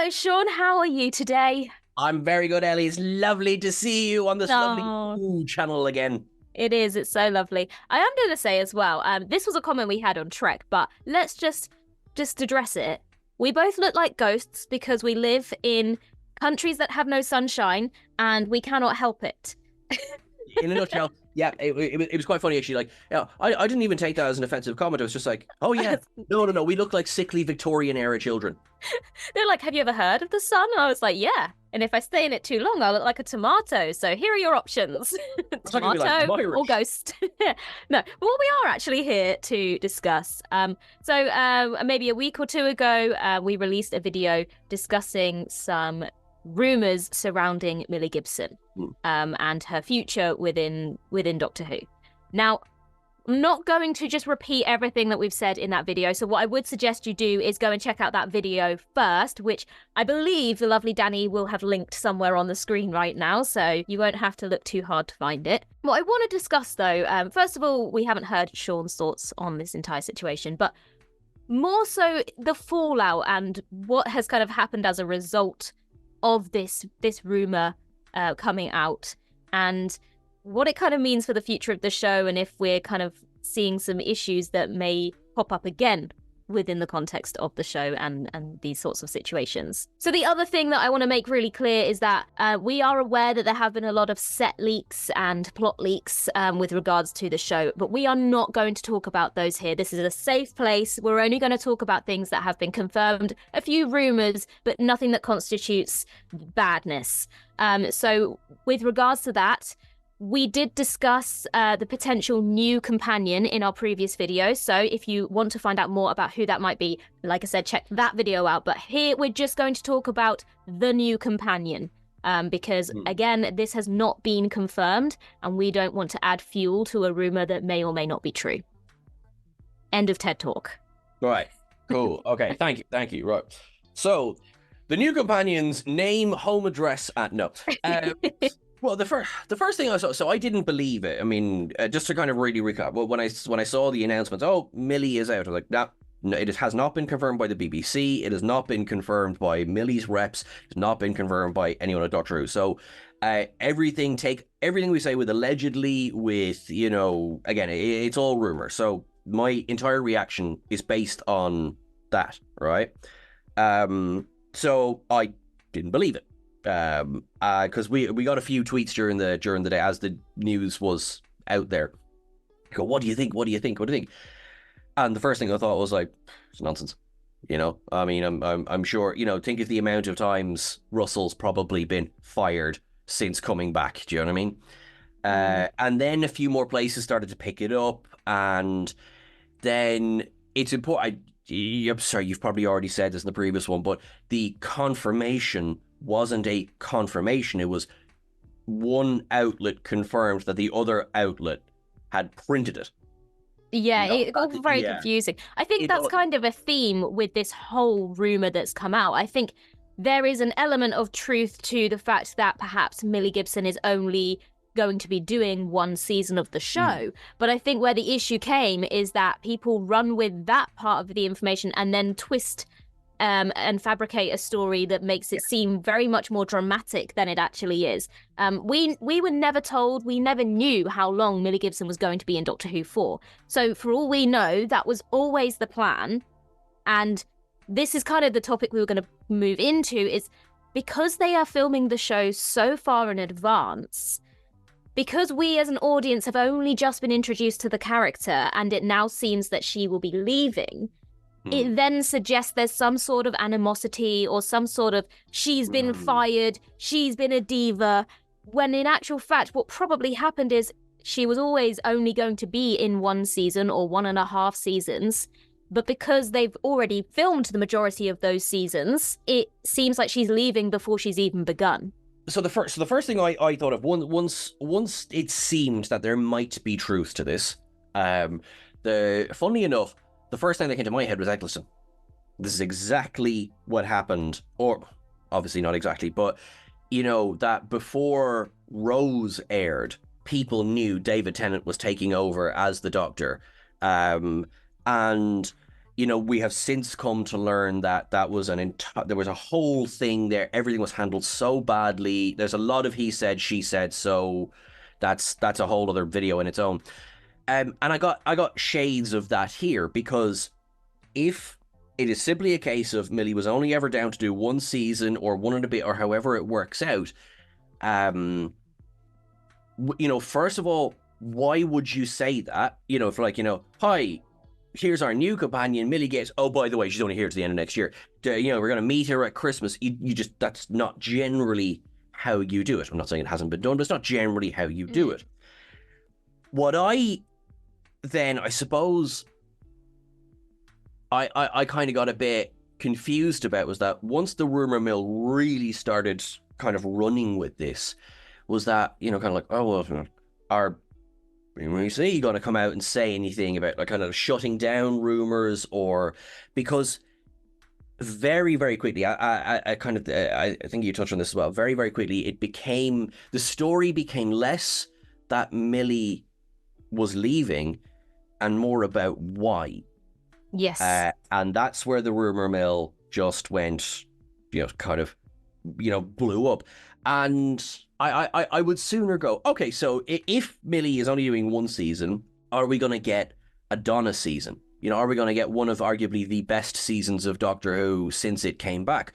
Hello, Sean. How are you today? I'm very good, Ellie. It's lovely to see you on this lovely Oh, channel again. it is. It's so lovely. I am going to say as well, this was a comment we had on Trek, but let's just address it. We both look like ghosts because we live in countries that have no sunshine and we cannot help it. In a nutshell, yeah, it was quite funny actually. Like, yeah, I didn't even take that as an offensive comment. I was just like, oh yeah, no, we look like sickly Victorian era children. They're like, have you ever heard of the sun? And I was like, yeah. And if I stay in it too long, I'll look like a tomato. So here are your options. It's not gonna be like Tomato or Irish. ghost. No, but what we are actually here to discuss. So maybe a week or two ago, we released a video discussing some rumors surrounding Millie Gibson and her future within Doctor Who. Now, I'm not going to just repeat everything that we've said in that video. So what I would suggest you do is go and check out that video first, which I believe the lovely Danny will have linked somewhere on the screen right now. So you won't have to look too hard to find it. What I want to discuss though, first of all, we haven't heard Sean's thoughts on this entire situation, but more so the fallout and what has kind of happened as a result of this rumor coming out, and what it kind of means for the future of the show, and if we're kind of seeing some issues that may pop up again within the context of the show and these sorts of situations. So the other thing that I want to make really clear is that we are aware that there have been a lot of set leaks and plot leaks with regards to the show, but we are not going to talk about those here. This is a safe place. We're only going to talk about things that have been confirmed, a few rumors, but nothing that constitutes badness. So with regards to that, we did discuss the potential new companion in our previous video, so if you want to find out more about who that might be, like I said, check that video out. But here we're just going to talk about the new companion, because again, this has not been confirmed, and we don't want to add fuel to a rumor that may or may not be true. End of TED Talk. Right, cool. Okay, thank you. Right, so the new companion's name, home address, no. Well, the first thing I saw, so I didn't believe it. I mean, just to kind of really recap, well, when I saw the announcement, oh, Millie is out, I was like, no, it has not been confirmed by the BBC. It has not been confirmed by Millie's reps. It's not been confirmed by anyone at Doctor Who. So everything we say with allegedly, with, you know, again, it's all rumor. So my entire reaction is based on that, right? So I didn't believe it. Because we got a few tweets during the day as the news was out there. Go, what do you think? And the first thing I thought was like, it's nonsense. You know, I mean, I'm sure, you know, think of the amount of times Russell's probably been fired since coming back. Do you know what I mean? And then a few more places started to pick it up, and then it's important. I'm sorry, you've probably already said this in the previous one, but the confirmation wasn't a confirmation. It was one outlet confirmed that the other outlet had printed it. Yeah, it got very confusing. I think that's kind of a theme with this whole rumor that's come out. I think there is an element of truth to the fact that perhaps Millie Gibson is only going to be doing one season of the show. But I think where the issue came is that people run with that part of the information and then twist and fabricate a story that makes it seem very much more dramatic than it actually is. We were never told, we never knew how long Millie Gibson was going to be in Doctor Who for. So for all we know, that was always the plan. And this is kind of the topic we were going to move into, is because they are filming the show so far in advance, because we as an audience have only just been introduced to the character and it now seems that she will be leaving, it then suggests there's some sort of animosity or some sort of she's been fired, she's been a diva, when in actual fact what probably happened is she was always only going to be in one season or 1.5 seasons, but because they've already filmed the majority of those seasons, it seems like she's leaving before she's even begun. So the first thing I thought of, once it seemed that there might be truth to this, funnily enough, the first thing that came to my head was Eccleston. This is exactly what happened, or obviously not exactly, but, you know, that before Rose aired, people knew David Tennant was taking over as the Doctor. And we have since come to learn that that was there was a whole thing there. Everything was handled so badly. There's a lot of he said, she said. So that's a whole other video in its own. And I got shades of that here, because if it is simply a case of Millie was only ever down to do one season or one and a bit, or however it works out, first of all, why would you say that? For like, hi, here's our new companion, Millie Gibson. Oh, by the way, she's only here to the end of next year. We're going to meet her at Christmas. You just, that's not generally how you do it. I'm not saying it hasn't been done, but it's not generally how you do it. What I suppose I kind of got a bit confused about was that once the rumor mill really started kind of running with this, was that, kind of like, oh, well, are BBC going to come out and say anything about like kind of shutting down rumors? Or because very, very quickly, I think you touched on this as well, very, very quickly, the story became less that Millie was leaving and more about why. Yes. And that's where the rumor mill just went, kind of, blew up. And I would sooner go, okay, so if Millie is only doing one season, are we going to get a Donna season? Are we going to get one of arguably the best seasons of Doctor Who since it came back?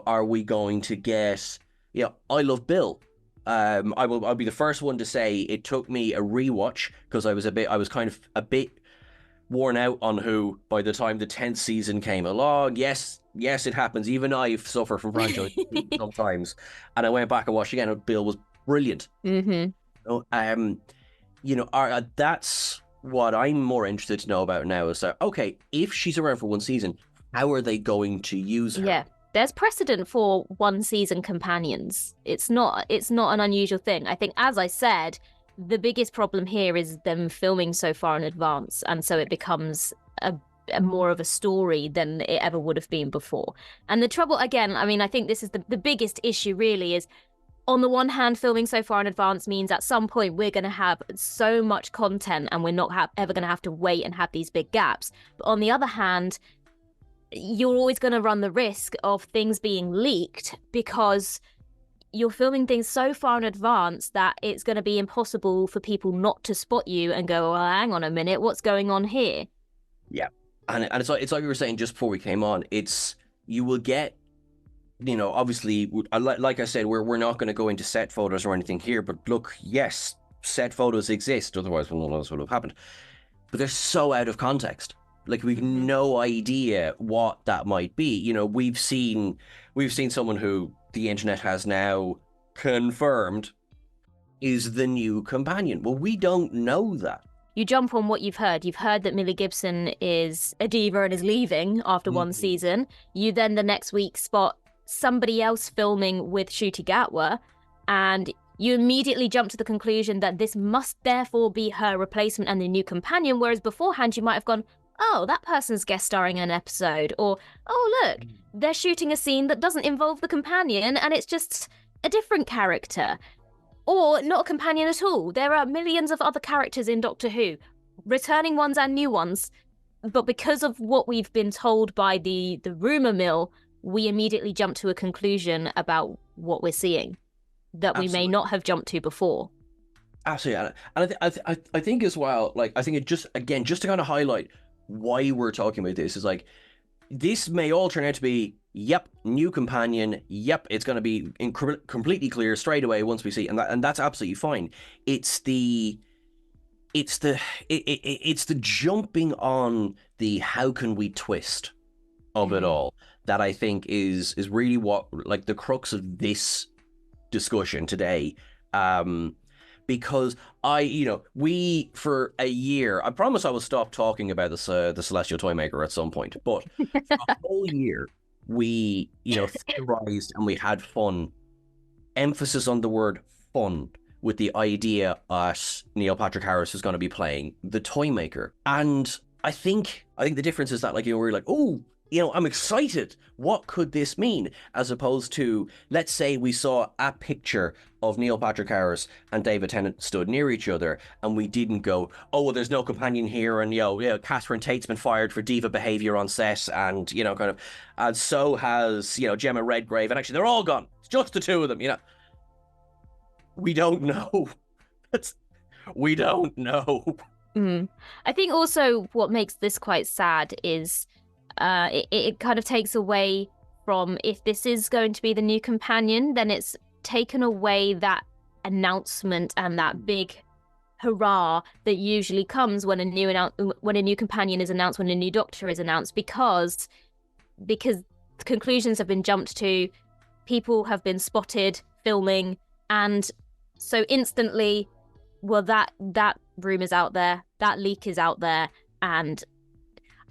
Are we going to get, I Love Bill? I'll be the first one to say it took me a rewatch, because I was kind of a bit worn out on Who by the time the 10th season came along. Yes, it happens. Even I suffer from franchise sometimes. And I went back and watched again, and Bill was brilliant. Mm-hmm. That's what I'm more interested to know about now, is that, okay, if she's around for one season, how are they going to use her? Yeah. There's precedent for one season companions. It's not an unusual thing. I think, as I said, the biggest problem here is them filming so far in advance, and so it becomes a more of a story than it ever would have been before. And the trouble, again, I mean, I think this is the biggest issue really, is on the one hand, filming so far in advance means at some point we're going to have so much content and we're not ever going to have to wait and have these big gaps. But on the other hand, you're always going to run the risk of things being leaked, because you're filming things so far in advance that it's going to be impossible for people not to spot you and go, well, hang on a minute, what's going on here? Yeah. And it's like we were saying just before we came on, you will get, obviously, like I said, we're not going to go into set photos or anything here, but look, yes, set photos exist, otherwise none of this would have happened. But they're so out of context. Like, we've no idea what that might be. We've seen someone who the internet has now confirmed is the new companion. Well, we don't know that. You jump on what you've heard. You've heard that Millie Gibson is a diva and is leaving after one season. You then the next week spot somebody else filming with Ncuti Gatwa, and you immediately jump to the conclusion that this must therefore be her replacement and the new companion, whereas beforehand you might have gone, oh, that person's guest starring in an episode, or, oh, look, they're shooting a scene that doesn't involve the companion and it's just a different character. Or not a companion at all. There are millions of other characters in Doctor Who, returning ones and new ones. But because of what we've been told by the rumour mill, we immediately jump to a conclusion about what we're seeing that we may not have jumped to before. Absolutely. And I think as well, like, I think it just to kind of highlight why we're talking about this, is like, this may all turn out to be, yep, new companion, yep, it's going to be completely clear straight away once we see, and that's absolutely fine. It's the jumping on the how can we twist of it all that I think is really what, like, the crux of this discussion today. Because we, for a year, I promise I will stop talking about this, the Celestial Toymaker at some point, but for a whole year, we, theorized and we had fun, emphasis on the word fun, with the idea that Neil Patrick Harris is going to be playing the Toymaker. And I think the difference is that, like, we're like, oh, I'm excited. What could this mean? As opposed to, let's say we saw a picture of Neil Patrick Harris and David Tennant stood near each other, and we didn't go, oh, well, there's no companion here, and Catherine Tate's been fired for diva behavior on set, and and so has Gemma Redgrave, and actually they're all gone. It's just the two of them. We don't know. We don't know. I think also what makes this quite sad is it kind of takes away from, if this is going to be the new companion, then it's taken away that announcement and that big hurrah that usually comes when a new companion is announced, when a new Doctor is announced, because conclusions have been jumped to, people have been spotted filming, and so instantly, well, that room is out there, that leak is out there, and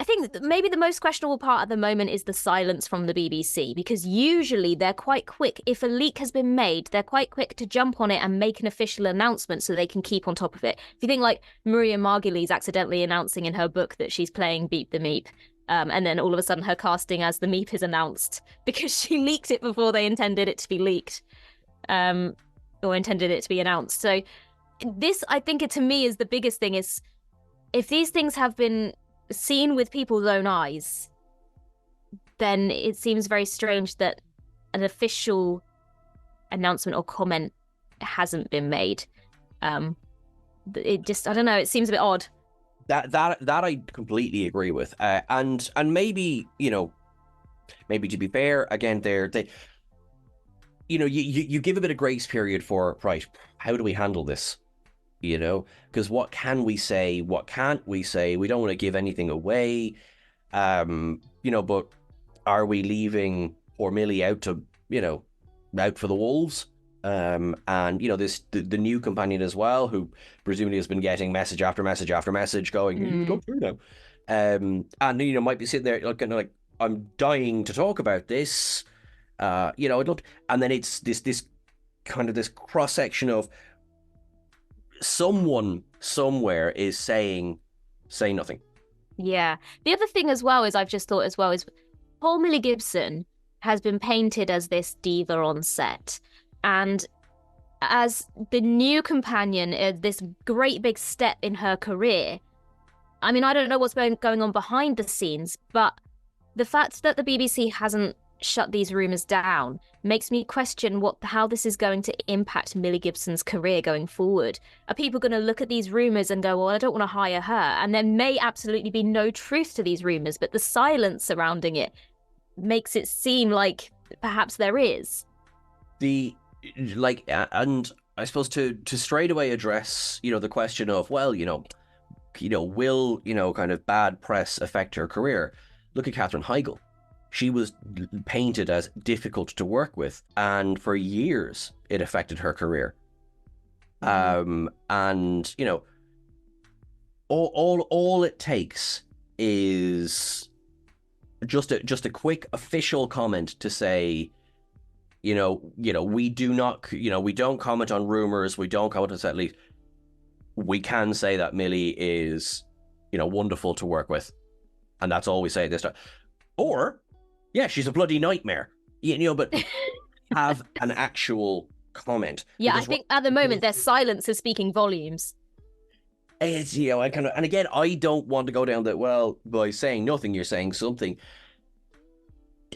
I think that maybe the most questionable part at the moment is the silence from the BBC, because usually they're quite quick. If a leak has been made, they're quite quick to jump on it and make an official announcement so they can keep on top of it. If you think like Maria Margulies accidentally announcing in her book that she's playing Beep the Meep, and then all of a sudden her casting as the Meep is announced because she leaked it before they intended it to be leaked, or intended it to be announced. So this, I think, to me is the biggest thing, is if these things have been seen with people's own eyes, then it seems very strange that an official announcement or comment hasn't been made. It just, I don't know, it seems a bit odd. That I completely agree with. And maybe, maybe to be fair, again, you give a bit of grace period for, right, how do we handle this? Because what can we say? What can't we say? We don't want to give anything away. But are we leaving poor Millie out out for the wolves? And the new companion as well, who presumably has been getting message after message after message going, go through now. And might be sitting there like, I'm dying to talk about this. I'd love to, and then it's this kind of this cross section of someone somewhere is saying nothing. Yeah. The other thing as well is, I've just thought as well, is poor Millie Gibson has been painted as this diva on set, and as the new companion, this great big step in her career. I mean, I don't know what's going on behind the scenes, but the fact that the BBC hasn't shut these rumours down makes me question how this is going to impact Millie Gibson's career going forward. Are people going to look at these rumours and go, well, I don't want to hire her? And there may absolutely be no truth to these rumours, but the silence surrounding it makes it seem like perhaps there is. And I suppose to straight away address, the question of, well, will, kind of bad press affect her career? Look at Katherine Heigl. She was painted as difficult to work with, and for years it affected her career. And all it takes is just a quick official comment to say, we don't comment on rumors, we don't comment on set leaks. We can say that Millie is, wonderful to work with, and that's all we say at this time. Or, yeah, she's a bloody nightmare, but have an actual comment. Yeah, because I think at the moment their silence is speaking volumes. It's, and again, I don't want to go down that, well, by saying nothing, you're saying something.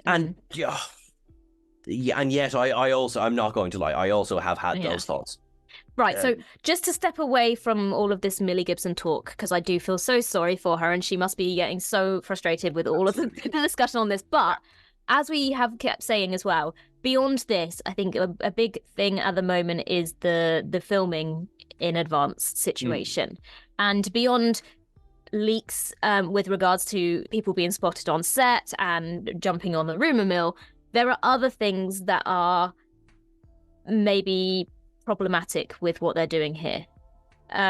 And, and yet I'm not going to lie, I also have had those thoughts. Right, so just to step away from all of this Millie Gibson talk, because I do feel so sorry for her, and she must be getting so frustrated with all of the discussion on this. But as we have kept saying as well, beyond this, I think a big thing at the moment is the filming in advance situation. And beyond leaks with regards to people being spotted on set and jumping on the rumour mill, there are other things that are maybe problematic with what they're doing here.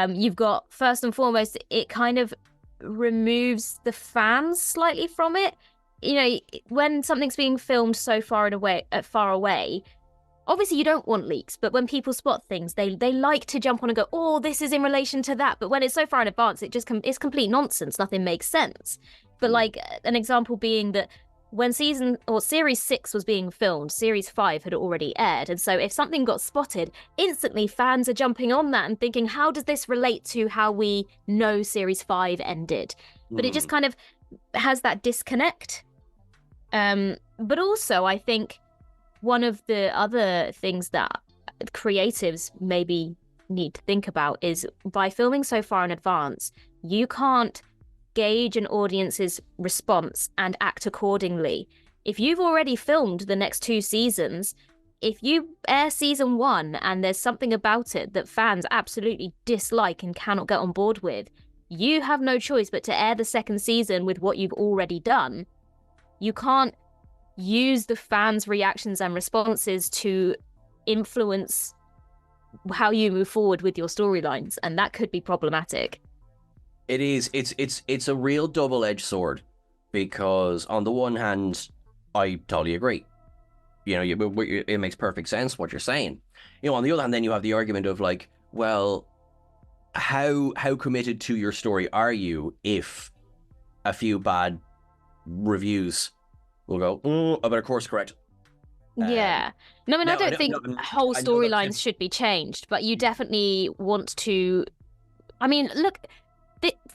You've got, first and foremost, it kind of removes the fans slightly from it. When something's being filmed so far away, obviously you don't want leaks, but when people spot things, they like to jump on and go, oh, this is in relation to that. But when it's so far in advance, it's complete nonsense. Nothing makes sense. But like an example being that when series 6 was being filmed, series 5 had already aired. And so if something got spotted, instantly fans are jumping on that and thinking, how does this relate to how we know series 5 ended? But it just kind of has that disconnect. But also, I think one of the other things that creatives maybe need to think about is by filming so far in advance, you can't gauge an audience's response and act accordingly. If you've already filmed the next 2 seasons, if you air season 1 and there's something about it that fans absolutely dislike and cannot get on board with, you have no choice but to air the second season with what you've already done. You can't use the fans' reactions and responses to influence how you move forward with your storylines, and that could be problematic. It is. It's a real double-edged sword, because on the one hand, I totally agree. You know, it makes perfect sense what you're saying. You know, on the other hand, then you have the argument of like, well, how committed to your story are you if a few bad reviews will go, I better course correct. Yeah. No, I mean, I don't think whole storylines should be changed, but you definitely want to... I mean, look,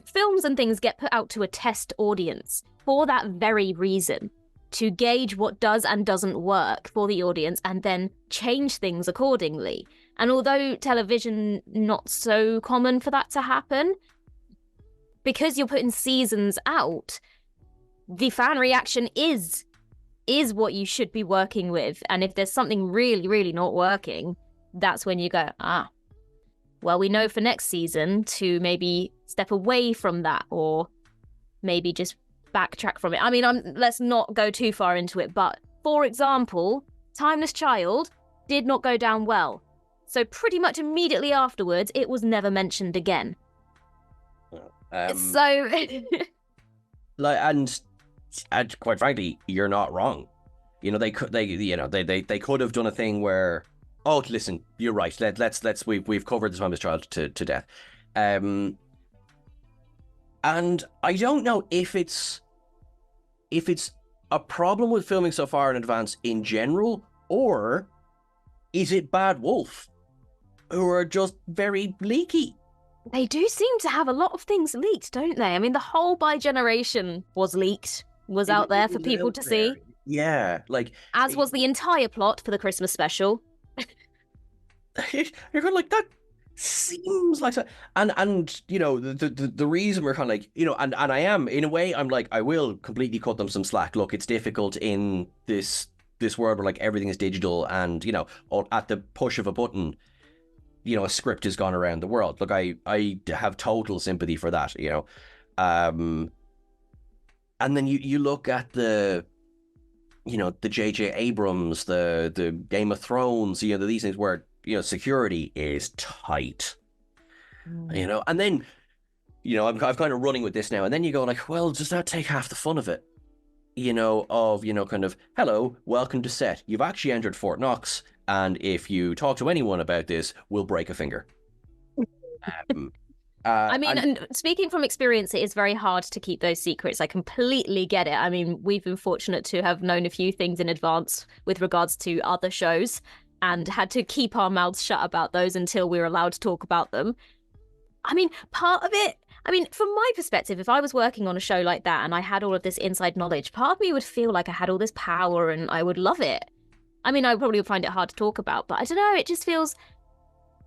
films and things get put out to a test audience for that very reason, to gauge what does and doesn't work for the audience and then change things accordingly. And although television, not so common for that to happen, because you're putting seasons out, the fan reaction is what you should be working with. And if there's something really, really not working, that's when you go, well, we know for next season to maybe step away from that, or maybe just backtrack from it. I mean, let's not go too far into it, but for example, Timeless Child did not go down well. So pretty much immediately afterwards, it was never mentioned again. So... and quite frankly, you're not wrong. You know, they could have done a thing where, oh, listen, you're right. We've covered the Timeless Child to death. And I don't know if it's a problem with filming so far in advance in general, or is it Bad Wolf, who are just very leaky? They do seem to have a lot of things leaked, don't they? I mean, the whole By Generation was leaked, was out there for people to see. Yeah, like... As was the entire plot for the Christmas special. You're kind of like, that seems like... And you know, the reason we're kind of like, you know, and I am, in a way, I'm like, I will completely cut them some slack. Look, it's difficult in this world where, like, everything is digital and, you know, at the push of a button, you know, a script has gone around the world. Look, I have total sympathy for that, you know. And then you look at the, you know, the J.J. Abrams, the Game of Thrones, you know, these things where, you know, security is tight, you know. And then, you know, I'm kind of running with this now. And then you go like, well, does that take half the fun of it? You know, of, you know, kind of, hello, welcome to set. You've actually entered Fort Knox. And if you talk to anyone about this, we'll break a finger. I mean, and speaking from experience, it is very hard to keep those secrets. I completely get it. I mean, we've been fortunate to have known a few things in advance with regards to other shows and had to keep our mouths shut about those until we were allowed to talk about them. I mean, part of it, I mean, from my perspective, if I was working on a show like that and I had all of this inside knowledge, part of me would feel like I had all this power and I would love it. I mean, I probably would find it hard to talk about, but I don't know, it just feels...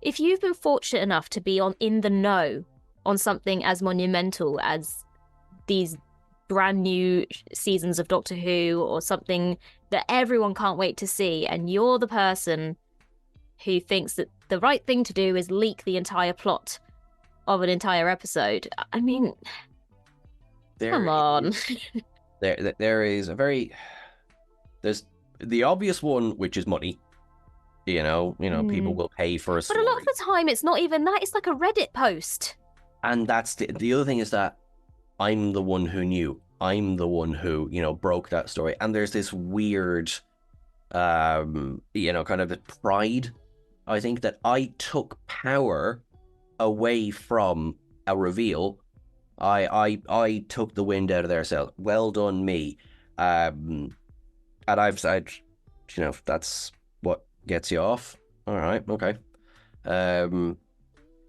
If you've been fortunate enough to be in the know on something as monumental as these brand new seasons of Doctor Who, or something that everyone can't wait to see, and you're the person who thinks that the right thing to do is leak the entire plot of an entire episode, I mean, come on. There is a very... There's the obvious one, which is money. You know, people will pay for a story. But a lot of the time, it's not even that. It's like a Reddit post. And that's the other thing is that I'm the one who knew. I'm the one who, you know, broke that story. And there's this weird, you know, kind of pride, I think, that I took power away from a reveal I took the wind out of their sail. Well done, me. And I've said, that's what gets you off. All right, okay.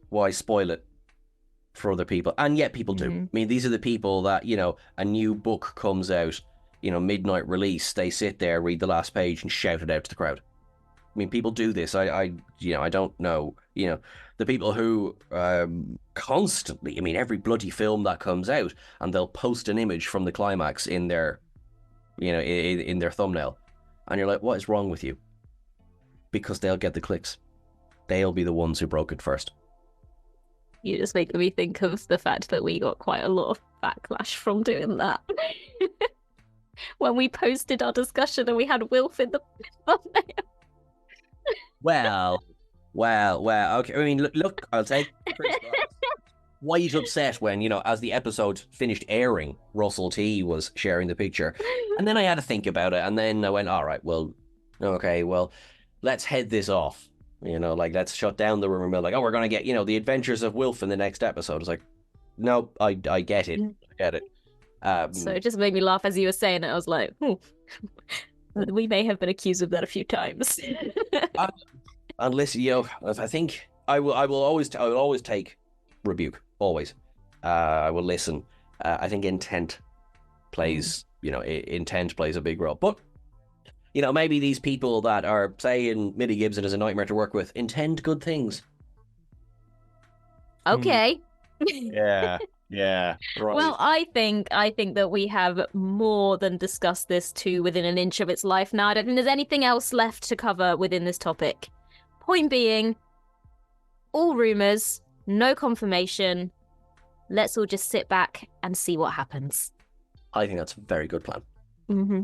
Why spoil it for other people? And yet people do. I mean, these are the people that, a new book comes out, midnight release. They sit there, read the last page, and shout it out to the crowd. I mean, people do this. I don't know. The people who constantly, I mean, every bloody film that comes out, and they'll post an image from the climax in their, in their thumbnail, and you're like, what is wrong with you? Because they'll get the clicks. They'll be the ones who broke it first. You just make me think of the fact that we got quite a lot of backlash from doing that. When we posted our discussion and we had Wilf in the thumbnail. Well, okay. I mean, look, I'll take quite upset when, as the episode finished airing, Russell T was sharing the picture. And then I had to think about it. And then I went, all right, well, okay, well, let's head this off. Let's shut down the rumor mill. Like, oh, we're going to get, the adventures of Wilf in the next episode. It's like, no, I get it. I get it. So it just made me laugh as you were saying it. I was like, we may have been accused of that a few times. And listen, I think I will always take rebuke. Always. I will listen. I think intent plays, intent plays a big role. But, maybe these people that are saying Millie Gibson is a nightmare to work with intend good things. Okay. Yeah. Right. Well, I think that we have more than discussed this too within an inch of its life now. I don't think there's anything else left to cover within this topic. Point being, all rumours, no confirmation. Let's all just sit back and see what happens. I think that's a very good plan. Mm-hmm.